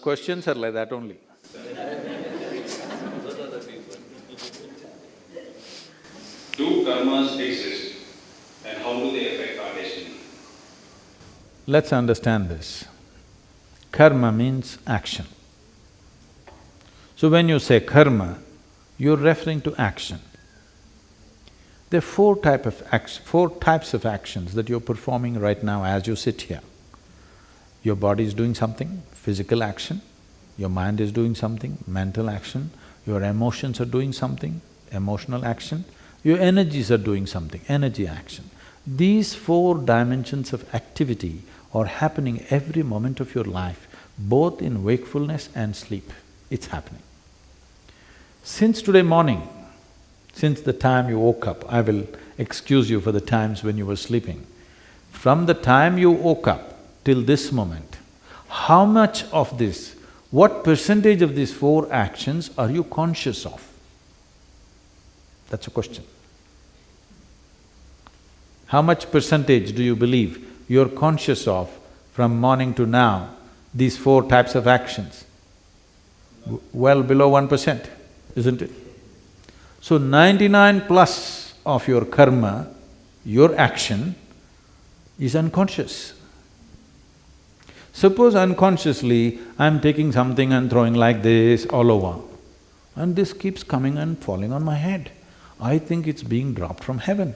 Questions are like that only. Do karmas exist and how do they affect our destiny? Let's understand this. Karma means action. So when you say karma, you're referring to action. There are four types of actions that you're performing right now as you sit here. Your body is doing something, physical action. Your mind is doing something, mental action. Your emotions are doing something, emotional action. Your energies are doing something, energy action. These four dimensions of activity are happening every moment of your life, both in wakefulness and sleep. It's happening. Since today morning, since the time you woke up, I will excuse you for the times when you were sleeping. From the time you woke up till this moment, how much of this, what percentage of these four actions are you conscious of? That's a question. How much percentage do you believe you're conscious of from morning to now, these four types of actions? Well below 1%, isn't it? So 99 plus of your karma, your action, is unconscious. Suppose unconsciously, I'm taking something and throwing like this all over, and this keeps coming and falling on my head. I think it's being dropped from heaven,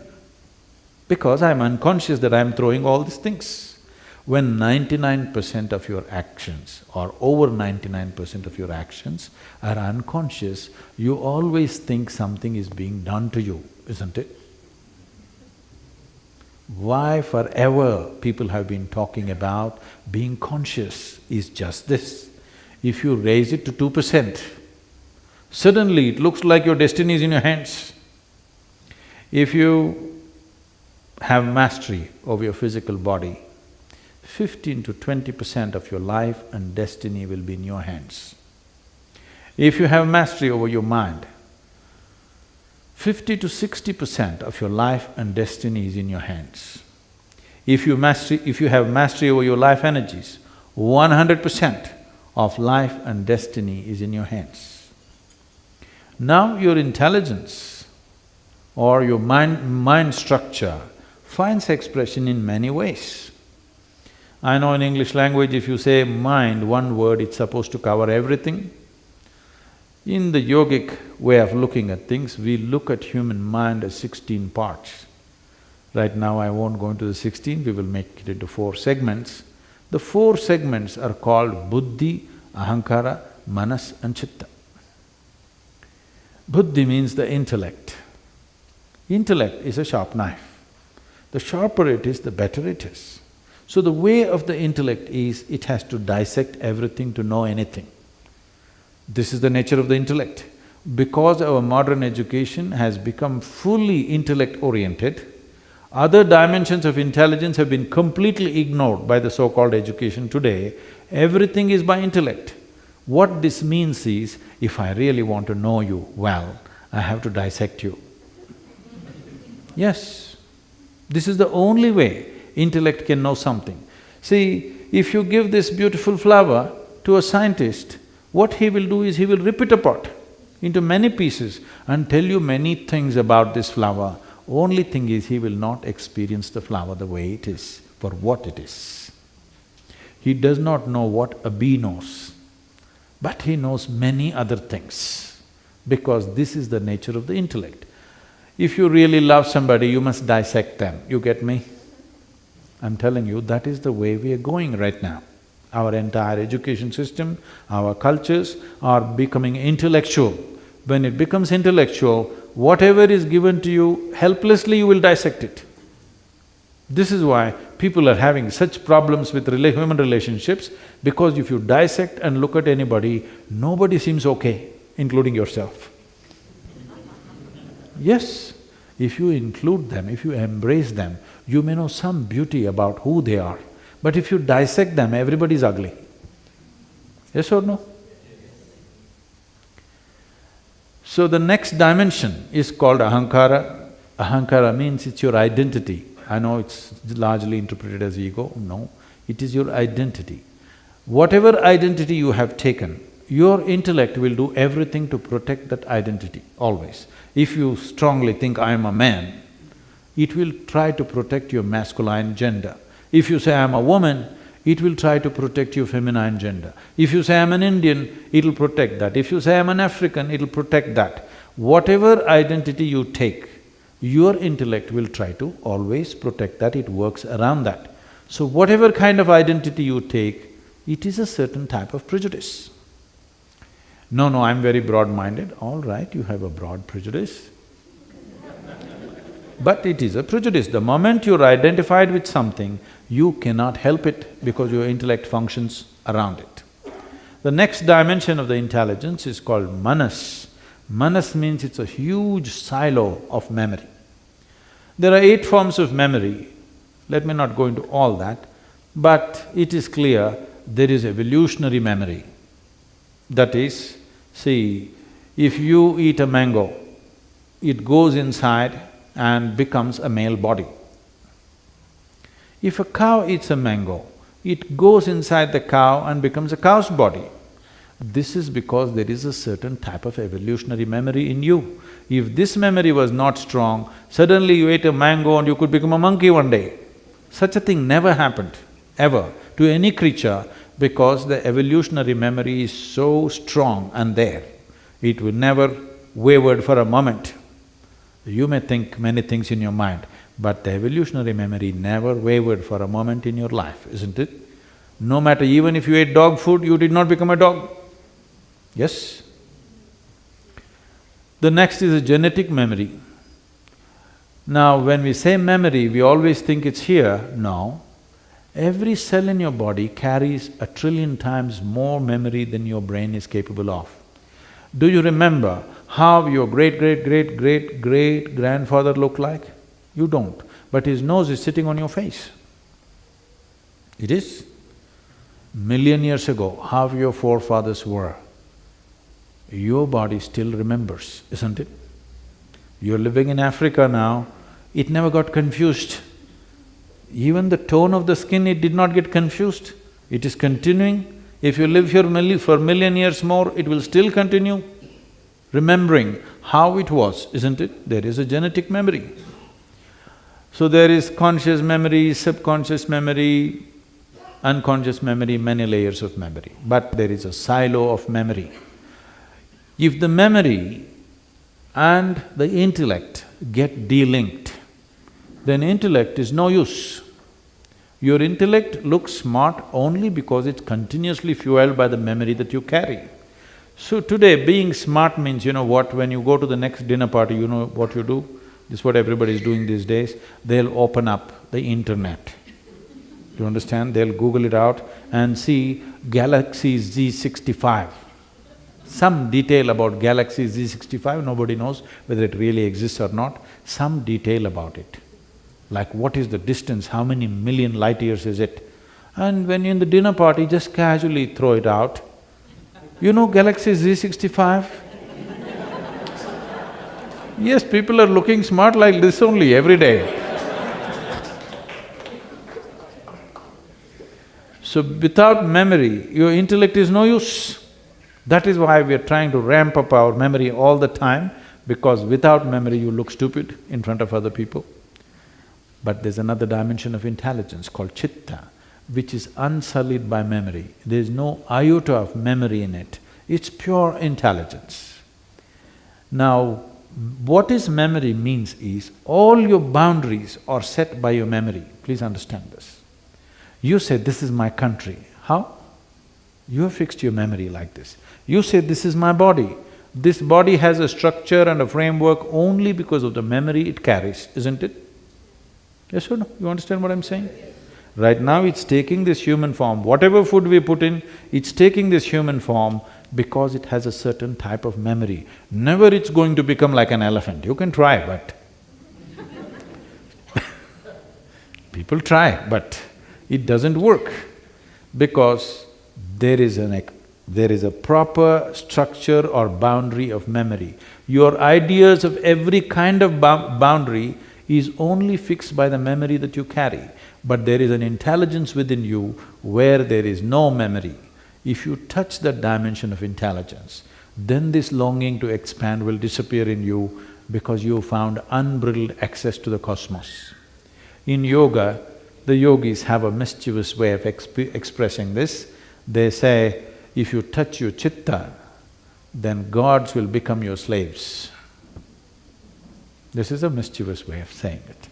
because I'm unconscious that I'm throwing all these things. When 99% of your actions, or over 99% of your actions are unconscious, you always think something is being done to you, isn't it? Why forever people have been talking about being conscious is just this. If you raise it to 2%, suddenly it looks like your destiny is in your hands. If you have mastery over your physical body, 15 to 20% of your life and destiny will be in your hands. If you have mastery over your mind, 50 to 60% of your life and destiny is in your hands. If you have mastery over your life energies, 100% of life and destiny is in your hands. Now your intelligence or your mind structure finds expression in many ways. I know in English language, if you say mind, one word, it's supposed to cover everything. In the yogic way of looking at things, we look at human mind as 16 parts. Right now I won't go into the 16, we will make it into 4 segments. The 4 segments are called buddhi, ahankara, manas and chitta. Buddhi means the intellect. Intellect is a sharp knife. The sharper it is, the better it is. So the way of the intellect is, it has to dissect everything to know anything. This is the nature of the intellect. Because our modern education has become fully intellect-oriented, other dimensions of intelligence have been completely ignored by the so-called education today. Everything is by intellect. What this means is, if I really want to know you well, I have to dissect you. Yes, this is the only way intellect can know something. See, if you give this beautiful flower to a scientist, what he will do is he will rip it apart into many pieces and tell you many things about this flower. Only thing is, he will not experience the flower the way it is, for what it is. He does not know what a bee knows, but he knows many other things, because this is the nature of the intellect. If you really love somebody, you must dissect them, you get me? I'm telling you, that is the way we are going right now. Our entire education system, our cultures are becoming intellectual. When it becomes intellectual, whatever is given to you, helplessly you will dissect it. This is why people are having such problems with human relationships, because if you dissect and look at anybody, nobody seems okay, including yourself. Yes, if you include them, if you embrace them, you may know some beauty about who they are. But if you dissect them, everybody is ugly. Yes or no? So the next dimension is called ahankara. Ahankara means it's your identity. I know it's largely interpreted as ego, no, it is your identity. Whatever identity you have taken, your intellect will do everything to protect that identity, always. If you strongly think, I am a man, it will try to protect your masculine gender. If you say, I am a woman, it will try to protect your feminine gender. If you say, I am an Indian, it'll protect that. If you say, I am an African, it'll protect that. Whatever identity you take, your intellect will try to always protect that, it works around that. So whatever kind of identity you take, it is a certain type of prejudice. No, I'm very broad-minded. All right, you have a broad prejudice. But it is a prejudice. The moment you're identified with something, you cannot help it because your intellect functions around it. The next dimension of the intelligence is called manas. Manas means it's a huge silo of memory. There are 8 forms of memory. Let me not go into all that, but it is clear there is evolutionary memory. That is, see, if you eat a mango, it goes inside and becomes a male body. If a cow eats a mango, it goes inside the cow and becomes a cow's body. This is because there is a certain type of evolutionary memory in you. If this memory was not strong, suddenly you ate a mango and you could become a monkey one day. Such a thing never happened, ever, to any creature, because the evolutionary memory is so strong and there. It will never wavered for a moment. You may think many things in your mind, but the evolutionary memory never wavered for a moment in your life, isn't it? No matter, even if you ate dog food, you did not become a dog. Yes? The next is a genetic memory. Now, when we say memory, we always think it's here. No. Every cell in your body carries 1 trillion times more memory than your brain is capable of. Do you remember how your great-great-great-great-grandfather looked like? You don't, but his nose is sitting on your face. It is. Million years ago, how your forefathers were, your body still remembers, isn't it? You're living in Africa now, it never got confused. Even the tone of the skin, it did not get confused. It is continuing. If you live here for million years more, it will still continue remembering how it was, isn't it? There is a genetic memory. So there is conscious memory, subconscious memory, unconscious memory, many layers of memory, but there is a silo of memory. If the memory and the intellect get delinked, then intellect is no use. Your intellect looks smart only because it's continuously fueled by the memory that you carry. So today, being smart means, you know what, when you go to the next dinner party, you know what you do? This is what everybody is doing these days. They'll open up the internet. You understand? They'll Google it out and see Galaxy Z65. Some detail about Galaxy Z65, nobody knows whether it really exists or not, some detail about it. Like what is the distance, how many million light years is it? And when you're in the dinner party, just casually throw it out. You know Galaxy Z65? Yes, people are looking smart like this only every day. So without memory, your intellect is no use. That is why we are trying to ramp up our memory all the time, because without memory you look stupid in front of other people. But there's another dimension of intelligence called chitta, which is unsullied by memory. There's no iota of memory in it, it's pure intelligence. Now, what is memory means is, all your boundaries are set by your memory, please understand this. You say, this is my country, how? You have fixed your memory like this. You say, this is my body. This body has a structure and a framework only because of the memory it carries, isn't it? Yes or no? You understand what I'm saying? Right now it's taking this human form, whatever food we put in, it's taking this human form because it has a certain type of memory. Never it's going to become like an elephant, you can try but people try, but it doesn't work because there is a proper structure or boundary of memory. Your ideas of every kind of boundary is only fixed by the memory that you carry, but there is an intelligence within you where there is no memory. If you touch that dimension of intelligence, then this longing to expand will disappear in you because you found unbridled access to the cosmos. In yoga, the yogis have a mischievous way of expressing this. They say, if you touch your chitta, then gods will become your slaves. This is a mischievous way of saying it.